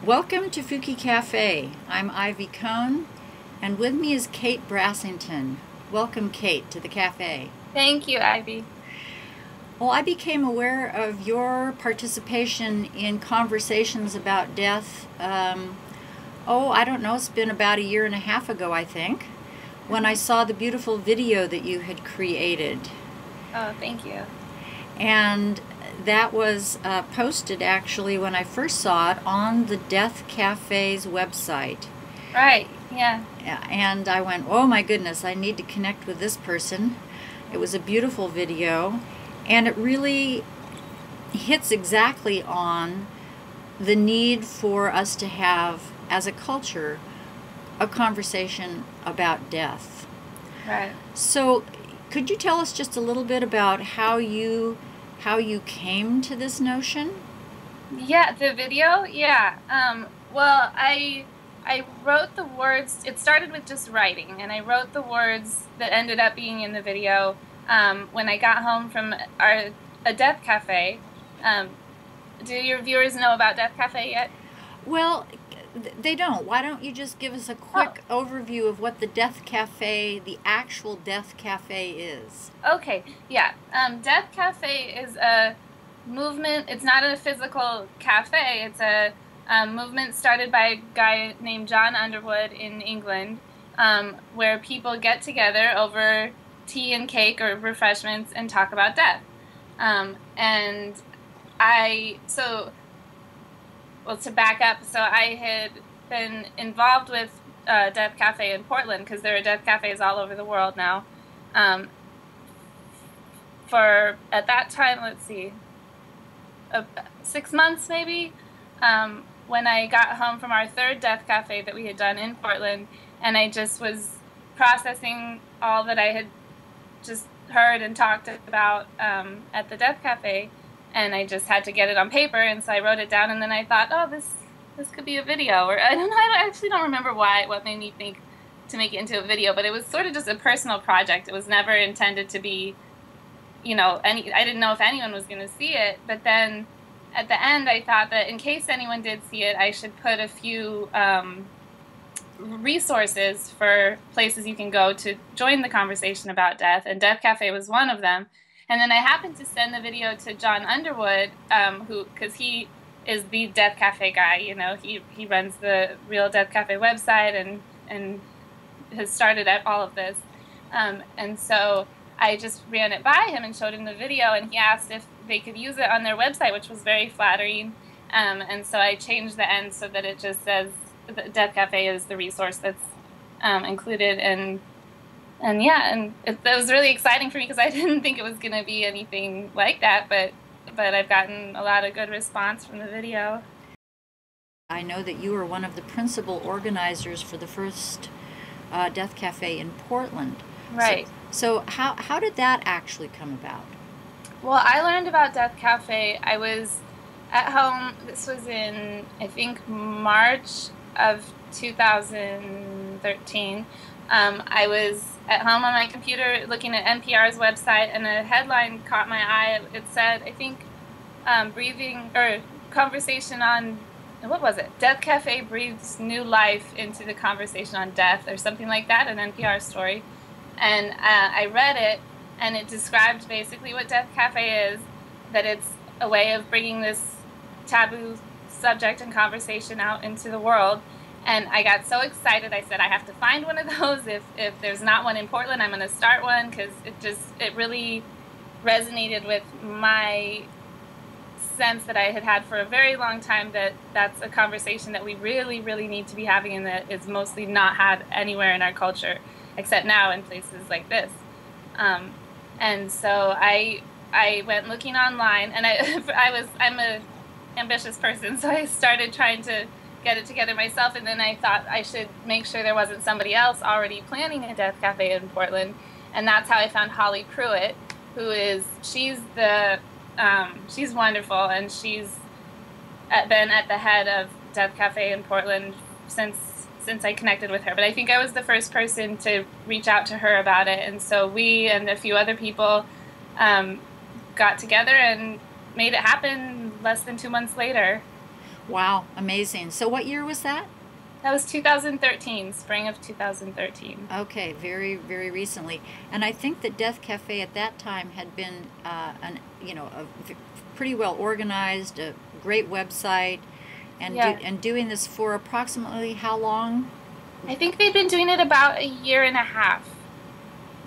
Welcome to Fuki Cafe. I'm Ivy Cohn, and with me is Kate Brassington. Welcome, Kate, to the cafe. Thank you, Ivy. Well, I became aware of your participation in conversations about death. I don't know, it's been about a year and a half ago, I think, when I saw the beautiful video that you had created. Oh, thank you. And that was posted actually when I first saw it on the Death Cafe's website. Right, yeah. And I went, oh my goodness, I need to connect with this person. It was a beautiful video, and it really hits exactly on the need for us to have, as a culture, a conversation about death. Right. So, could you tell us just a little bit about how you came to this notion? Yeah, the video? Yeah. Well, I wrote the words. It started with just writing, and I wrote the words that ended up being in the video when I got home from a death cafe. Do your viewers know about Death Cafe yet? Well, they don't. Why don't you just give us a Oh, quick overview of what the Death Cafe, the actual Death Cafe is? okay. Yeah. Death Cafe is a movement. It's not a physical cafe. It's a movement started by a guy named John Underwood in England, where people get together over tea and cake or refreshments and talk about death. And I, so, well, to back up, so I had been involved with Death Cafe in Portland because there are death cafes all over the world now. Um, for, at that time, let's see, 6 months maybe, when I got home from our third death cafe that we had done in Portland, and I just was processing all that I had just heard and talked about at the death cafe, and I just had to get it on paper, and so I wrote it down, and then I thought, oh, this could be a video, or I don't know, I actually don't remember what made me think to make it into a video, but it was sort of just a personal project. It was never intended to be, I didn't know if anyone was going to see it, but then at the end I thought that in case anyone did see it, I should put a few resources for places you can go to join the conversation about death, and Death Cafe was one of them. And then I happened to send the video to John Underwood, because he is the Death Cafe guy. He runs the real Death Cafe website and has started at all of this. And so I just ran it by him and showed him the video, and he asked if they could use it on their website, which was very flattering. And so I changed the end so that it just says the Death Cafe is the resource that's included. And yeah, and that was really exciting for me because I didn't think it was going to be anything like that, but I've gotten a lot of good response from the video. I know that you are one of the principal organizers for the first Death Cafe in Portland. Right. So how did that actually come about? Well, I learned about Death Cafe. I was at home. This was in, I think, March of 2013. I was at home on my computer looking at NPR's website, and a headline caught my eye. It said, I think, breathing or conversation on, what was it? Death Cafe breathes new life into the conversation on death, or something like that, an NPR story. And I read it, and it described basically what Death Cafe is, that it's a way of bringing this taboo subject and conversation out into the world. And I got so excited, I said, I have to find one of those. If there's not one in Portland, I'm going to start one, because it really resonated with my sense that I had had for a very long time, that that's a conversation that we really, really need to be having, and that is mostly not had anywhere in our culture, except now in places like this. And so I went looking online, and I'm a ambitious person, so I started trying to get it together myself, and then I thought I should make sure there wasn't somebody else already planning a death cafe in Portland, and that's how I found Holly Pruitt, she's wonderful, and she's been at the head of Death Cafe in Portland since I connected with her. But I think I was the first person to reach out to her about it, and so we and a few other people got together and made it happen less than 2 months later. Wow, amazing. So what year was that? That was 2013, spring of 2013. Okay, very, very recently. And I think that Death Cafe at that time had been pretty well organized, a great website, Yeah. and doing this for approximately how long? I think they'd been doing it about a year and a half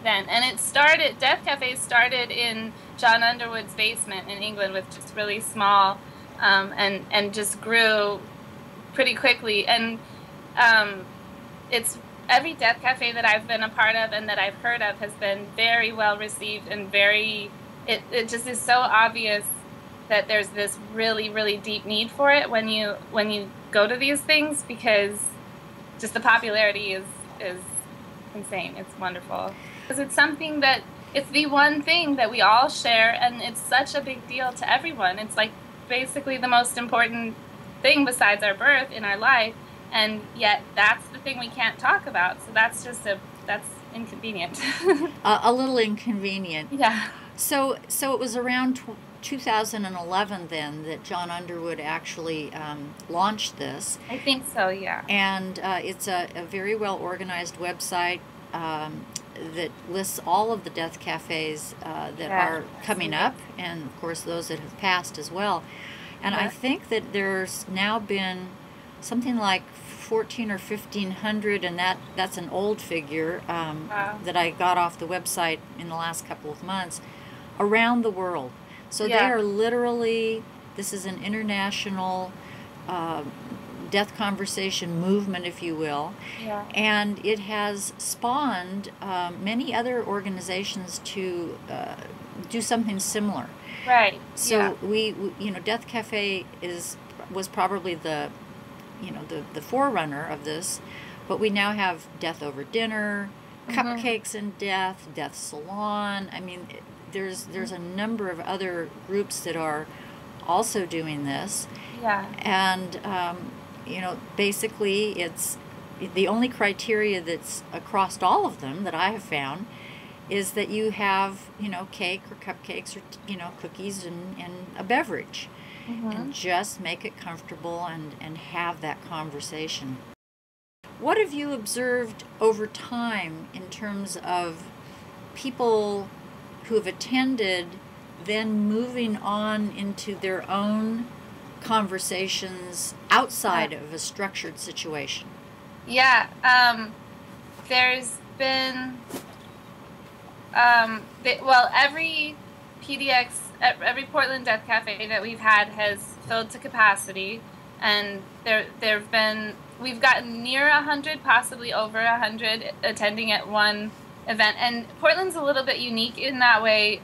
then. And it started, Death Cafe started in John Underwood's basement in England with just really small, and just grew pretty quickly. And um, it's every Death Cafe that I've been a part of and that I've heard of has been very well received and it just is so obvious that there's this really, really deep need for it when you go to these things, because just the popularity is insane. It's wonderful. Because it's something that it's the one thing that we all share, and it's such a big deal to everyone. It's like basically the most important thing besides our birth in our life, and yet that's the thing we can't talk about. So that's inconvenient. A little inconvenient. Yeah. So it was around 2011 then that John Underwood actually launched this. I think so, yeah. And it's a very well organized website that lists all of the death cafes that are coming up, and of course those that have passed as well. And I think that there's now been something like 14 or 1500, and that's an old figure that I got off the website in the last couple of months, around the world. So they are literally, this is an international death conversation movement, if you will. Yeah. And it has spawned many other organizations to do something similar. Right. So we Death Cafe was probably the forerunner of this, but we now have Death Over Dinner, Cupcakes and Death, Death Salon. I mean, there's a number of other groups that are also doing this. Yeah. And basically it's the only criteria that's across all of them that I have found is that you have cake or cupcakes or cookies and a beverage, and just make it comfortable and have that conversation. What have you observed over time in terms of people who have attended then moving on into their own conversations outside of a structured situation? Yeah, there's been, every PDX, every Portland Death Cafe that we've had has filled to capacity, and there've been, we've gotten near 100, possibly over 100 attending at one event. And Portland's a little bit unique in that way.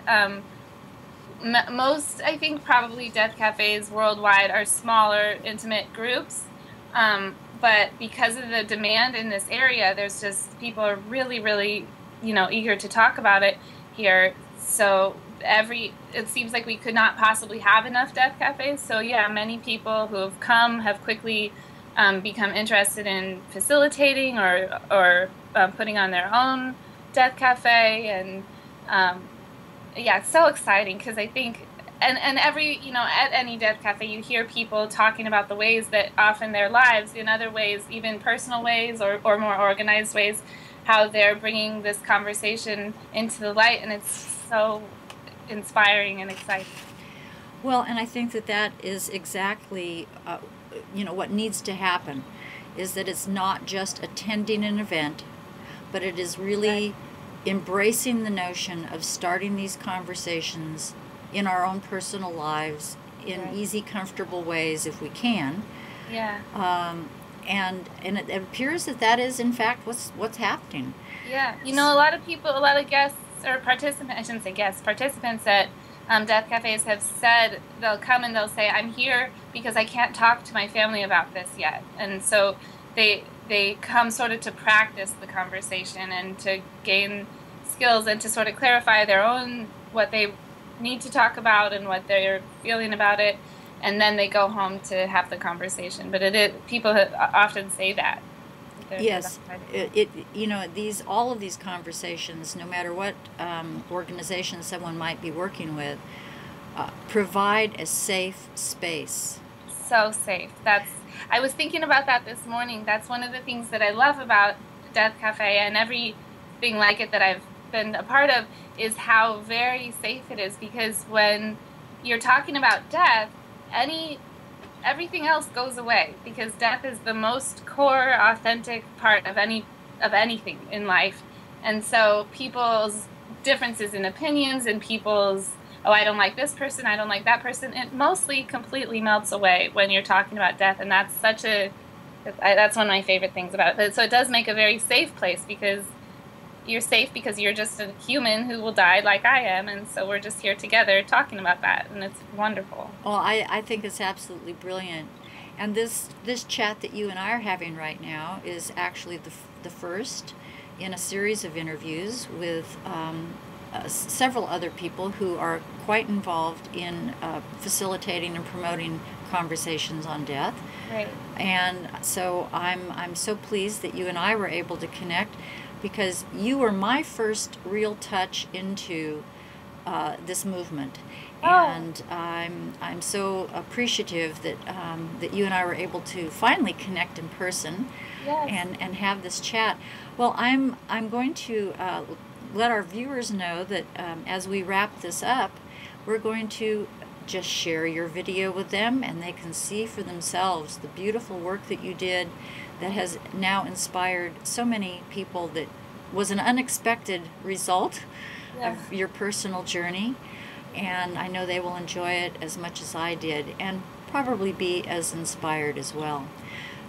Most, I think, probably death cafes worldwide are smaller, intimate groups. But because of the demand in this area, there's just, people are really, really, eager to talk about it here. So it seems like we could not possibly have enough death cafes. So yeah, many people who have come have quickly become interested in facilitating or putting on their own death cafe. And yeah, it's so exciting, because I think, and every, at any death cafe, you hear people talking about the ways that often their lives, in other ways, even personal ways or more organized ways, how they're bringing this conversation into the light, and it's so inspiring and exciting. Well, and I think that is exactly, what needs to happen, is that it's not just attending an event, but it is really embracing the notion of starting these conversations in our own personal lives in easy, comfortable ways if we can. Yeah. And it appears that is in fact what's happening. Yeah. A lot of people, a lot of guests or participants, I shouldn't say guests, participants at death cafes have said they'll come and they'll say, I'm here because I can't talk to my family about this yet. And so they come sort of to practice the conversation and to gain skills and to sort of clarify their own, what they need to talk about and what they're feeling about it, and then they go home to have the conversation. But people often say that. Yes, all of these conversations, no matter what organization someone might be working with, provide a safe space so safe. I was thinking about that this morning. That's one of the things that I love about Death Cafe and everything like it that I've been a part of, is how very safe it is, because when you're talking about death, everything else goes away, because death is the most core, authentic part of anything in life. And so people's differences in opinions and people's, oh, I don't like this person, I don't like that person, it mostly completely melts away when you're talking about death. And that's that's one of my favorite things about it. So it does make a very safe place, because you're safe because you're just a human who will die like I am, and so we're just here together talking about that, and it's wonderful. Well, I think it's absolutely brilliant. And this chat that you and I are having right now is actually the first in a series of interviews with several other people who are quite involved in facilitating and promoting conversations on death. Right. And so I'm so pleased that you and I were able to connect, because you were my first real touch into this movement. Oh. And I'm so appreciative that that you and I were able to finally connect in person. Yes. and have this chat. Well, I'm going to let our viewers know that as we wrap this up, we're going to just share your video with them, and they can see for themselves the beautiful work that you did that has now inspired so many people. That was an unexpected result of your personal journey, and I know they will enjoy it as much as I did, and probably be as inspired as well.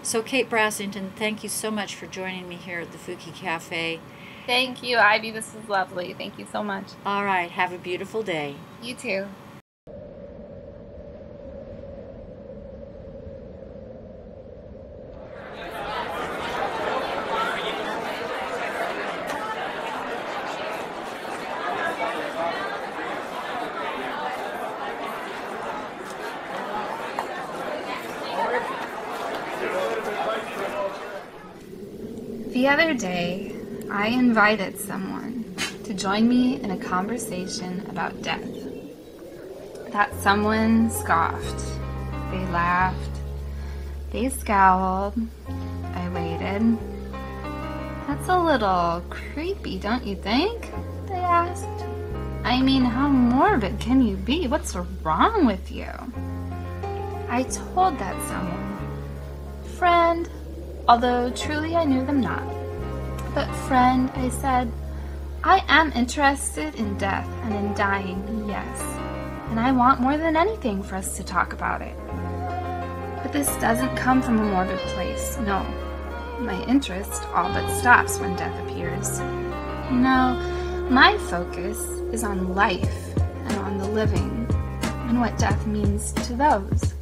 So Kate Brassington, thank you so much for joining me here at the Fuki Cafe. Thank you, Ivy. This was lovely. Thank you so much. All right, have a beautiful day. You too. The other day, I invited someone to join me in a conversation about death. That someone scoffed. They laughed. They scowled. I waited. That's a little creepy, don't you think? They asked. I mean, how morbid can you be? What's wrong with you? I told that someone, friend, although truly I knew them not. But friend, I said, I am interested in death and in dying, yes. And I want more than anything for us to talk about it. But this doesn't come from a morbid place, no. My interest all but stops when death appears. No, my focus is on life and on the living, and what death means to those.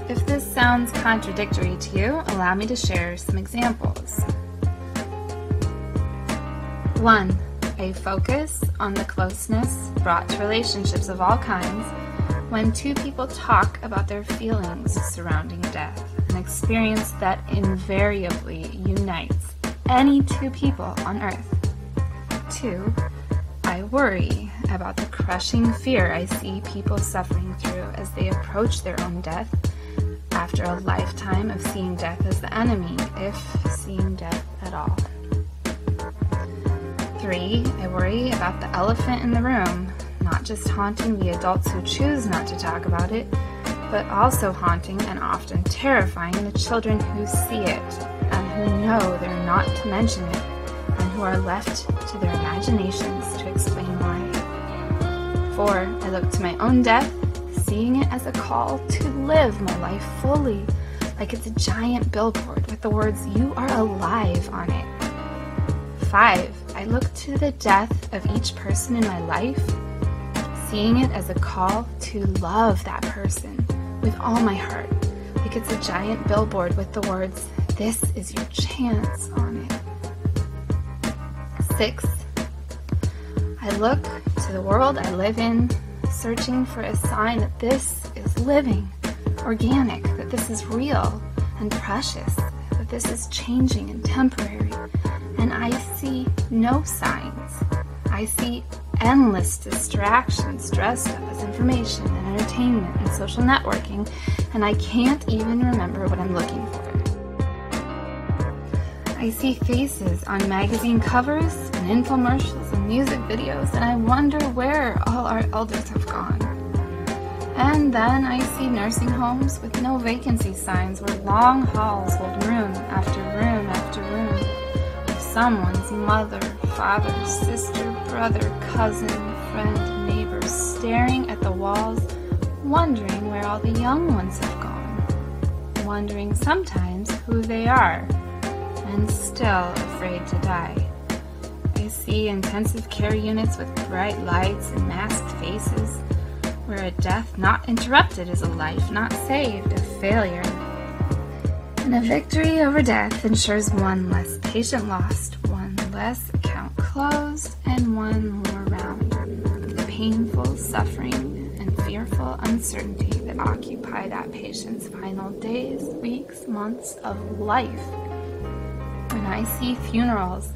If this sounds contradictory to you, allow me to share some examples. 1. A focus on the closeness brought to relationships of all kinds when two people talk about their feelings surrounding death, an experience that invariably unites any two people on earth. 2. I worry about the crushing fear I see people suffering through as they approach their own death, after a lifetime of seeing death as the enemy, if seeing death at all. 3. I worry about the elephant in the room, not just haunting the adults who choose not to talk about it, but also haunting and often terrifying the children who see it and who know they're not to mention it, and who are left to their imaginations to explain why. 4. I look to my own death, seeing it as a call to live my life fully, like it's a giant billboard with the words, "You are alive" on it. 5. I look to the death of each person in my life, seeing it as a call to love that person with all my heart, like it's a giant billboard with the words, "This is your chance" on it. 6. I look to the world I live in, searching for a sign that this is living, organic, that this is real and precious, that this is changing and temporary. And I see no signs. I see endless distractions dressed up as information and entertainment and social networking, and I can't even remember what I'm looking for. I see faces on magazine covers and infomercials and music videos, and I wonder where all our elders have gone. And then I see nursing homes with no vacancy signs where long halls hold room after room after room of someone's mother, father, sister, brother, cousin, friend, neighbor staring at the walls, wondering where all the young ones have gone, wondering sometimes who they are, and still afraid to die. I see intensive care units with bright lights and masked faces, where a death not interrupted is a life not saved, a failure. And a victory over death ensures one less patient lost, one less account closed, and one more round. The painful suffering and fearful uncertainty that occupy that patient's final days, weeks, months of life. When I see funerals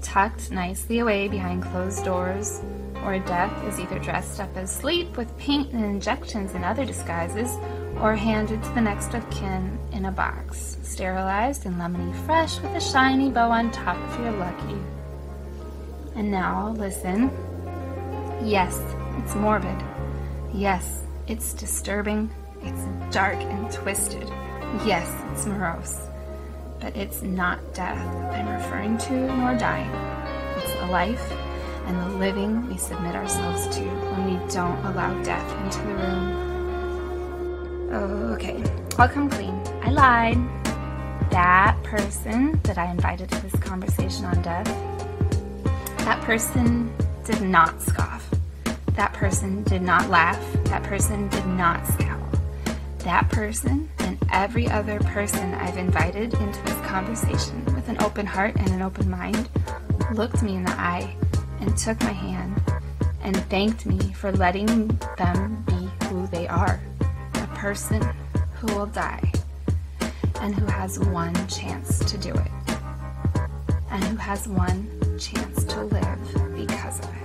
tucked nicely away behind closed doors, or death is either dressed up as sleep with paint and injections and other disguises, or handed to the next of kin in a box, sterilized and lemony fresh with a shiny bow on top if you're lucky. And now, listen. Yes, it's morbid. Yes, it's disturbing. It's dark and twisted. Yes, it's morose. But it's not death I'm referring to, nor dying. It's the life and the living we submit ourselves to when we don't allow death into the room. Oh, okay. I'll come clean. I lied. That person that I invited to this conversation on death, that person did not scoff. That person did not laugh. That person did not scowl. That person and every other person I've invited into this conversation with an open heart and an open mind looked me in the eye and took my hand and thanked me for letting them be who they are, a person who will die and who has one chance to do it and who has one chance to live because of it.